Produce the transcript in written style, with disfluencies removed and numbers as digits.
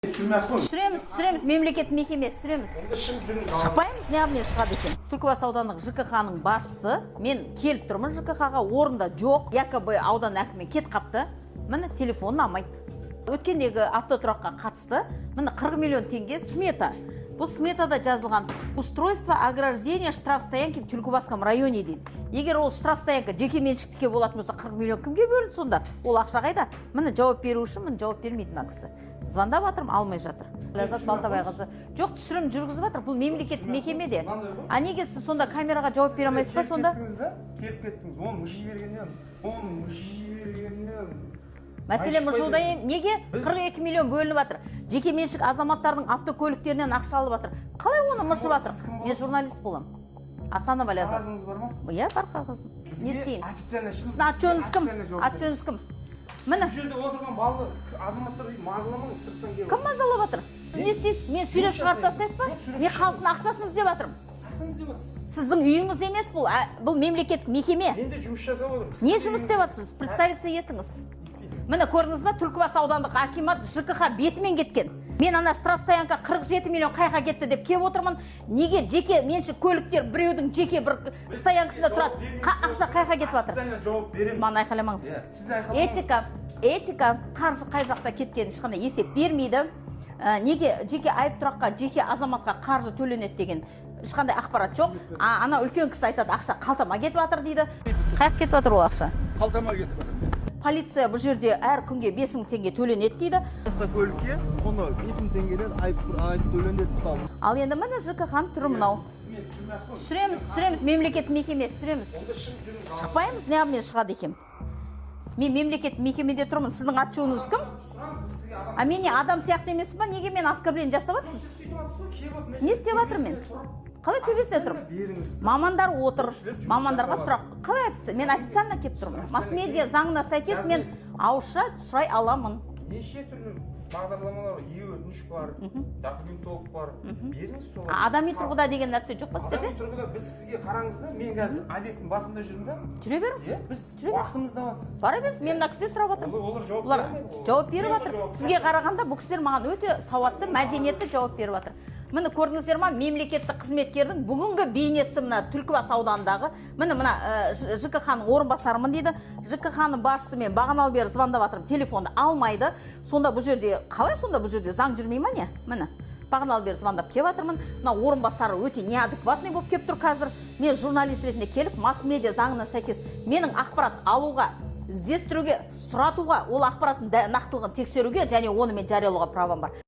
Түсіреміз, мемлекет мекеме түсіреміз. Шықпаймыз, неғымен шығады екен. Түлкібас аудандық ЖКХ-ның басшысы, мен келіп тұрмын ЖКХ-ға, орында жоқ, якобы аудан әкімі кет қапты, мені телефонын алмайды. Өткендегі автотұраққа қатысты, мені 40 миллион теңге смета. Бұл сметада жазылған устройство ограждения штрафстоянки в Түлкібасском районе дейді. Егер ол штрафстоянка жеке меншіктіке болатын болса 40 миллион кімге бөлінді сонда? Ол ақша қайда? Мені жауап беру үшін, мені жауап бермейді мына кісі. Звондап жатырмын, алмай жатыр. Ләззат Балтабай қызы. Жоқ, түсірім жүргізіп жатыр. Бұл мемлекеттік мекемеде. А неге сіз сонда камераға жауап бере алмайсыз ба сонда? Келіп кеттіңіз, оны мұжи бергеннен. Мәселе мұжуда неге 42 миллион бөлініп жатыр? Жеке меншік азаматтардың автокөліктерінен ақша алып жатыр. Қалай оны мұшып жатыр? Мен журналист болам. Асанова Ләззат. Қағазыңыз бар ма? Иә, бар қағазым. Не істейін? Официально шығыңыз. Сіздің ат-жөніңіз кім? Ат-жөніңіз кім? Міне. Бұл жерде отырған балды азаматтар мазаламаңыз, сырттан келіп. Кім мазалап жатыр? Сіз не істейсіз? Мен сөйлеп шығарып тастайсыз ба? Мен халықтың ақшасын іздеп жатырмын. Сіздің үйіңіз емес бұл. Бұл мемлекеттік мекеме. Мен де жұмыс жасап отырмын. Не жұмыс істеп жатсыз? Представиться етіңіз. Міне көрдіңіз ба, Түлкібас аудандық акимат ЖКХ бетімен кеткен. Мен ана штрафстоянка 47 миллион қайға кетті деп келіп отырмын. Неге жеке меншік көліктер біреудің жеке бір стоянкасында тұрады? Ақша қайға кетіп жатыр? Жауап беремін. Маған айқайламаңыз. Этика қаржы қай жақта кеткенін ешқандай есеп бермейді. Неге жеке айып тұраққа, жеке азаматқа қаржы төленеді деген ешқандай ақпарат жоқ. Ана үлкен кісі айтады, ақша қалтама кетіп жатыр дейді. Қайық кетіп жатыр ол ақша? Қалтама кетіп жатыр. Полиция бұл жерде әр күнге 5000 теңге төленеді дейді. Автокөлікке оны 5000 теңгеден айып төленеді мысалы. Ал енді міне ЖКХ-ның түрі мынау. Түсіреміз, мемлекет мекеме түсіреміз. Шықпаймыз, неғымен шығады екен. Мен мемлекет мекемеде тұрмын. Сіздің ат-жөніңіз кім? А мен адам сияқты емеспін ба? Неге мен оскорбление жасап жатсыз? Не істеп жатырмын мен? Қалай төбесіне тұрмын? Мамандар отыр, мамандарға сұрақ. Қалай официально? Мен официально келіп тұрмын. Масс-медиа заңына сәйкес мен ауызша сұрай аламын. Неше түрлі бағдарламалар бар, өтініш бар, документолог бар. Беріңіз солай. Адами тұрғыда деген нәрсе жоқ па сіздерде? Адами тұрғыда біз сізге қараңыз да, мен қазір объекттің басында жүрмін да. Жүре беріңіз. Біз уақытымызда жатсыз. Бара беріңіз, мен мына кісіден сұрап жатырмын. Олар жауап беріп жатыр. Сізге қарағанда бұл кісілер маған өте сауатты, мәдениетті жауап беріп жатыр. Міне көрдіңіздер ма, мемлекеттік қызметкердің бүгінгі бейнесі мына Түлкібас аудандағы. Мына ЖКХ-ның орынбасарымын дейді. ЖКХ-ның басшысы мен бағаналы бері звондап жатырмын, телефонды алмайды. Сонда бұл жерде қалай сонда бұл жерде заң жүрмей ма не? Міне бағаналы бері звондап келіп жатырмын. Мына орынбасары өте неадекватный болып келіп тұр қазір. Мен журналист ретінде келіп, масс-медиа заңына сәйкес менің ақпарат алуға, іздестіруге, сұратуға, ол ақпараттың нақтылығын тексеруге және оны мен жариялауға правам бар.